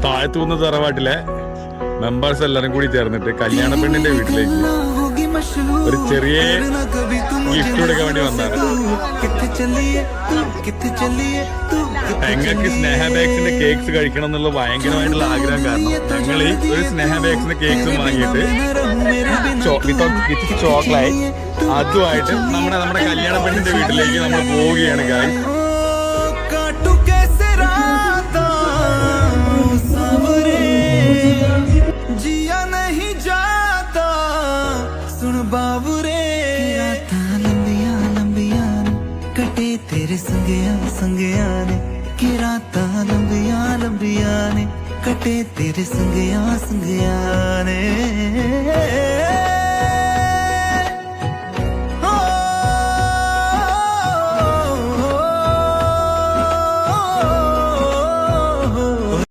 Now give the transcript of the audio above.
താഴത്തുകുന്ന തറവാട്ടിലെ മെമ്പേഴ്സ് എല്ലാരും കൂടി ചേർന്നിട്ട് കല്യാണ പെണ്ണിന്റെ വീട്ടിലേക്ക് ഒരു ചെറിയ ഗിഫ്റ്റ് കൊടുക്കാൻ വേണ്ടി വന്നതാണ്. ഞങ്ങൾക്ക് സ്നേഹ ബേക്സിന്റെ കേക്ക്സ് കഴിക്കണം എന്നുള്ള ഭയങ്കരമായിട്ടുള്ള ആഗ്രഹം കാരണം ഞങ്ങൾ ഒരു സ്നേഹ ബേക്സിന്റെ കേക്ക്സ് വാങ്ങിയിട്ട് വിത്ത് ചോക്ലേറ്റ് അതുമായിട്ട് നമ്മുടെ കല്യാണ പെണ്ണിന്റെ വീട്ടിലേക്ക് നമ്മൾ പോവുകയാണ് ഗായ്സ്. तेरे संगया संगया ने कि राता लंबिया लंबिया ने कटे तेरे संगया संगया ने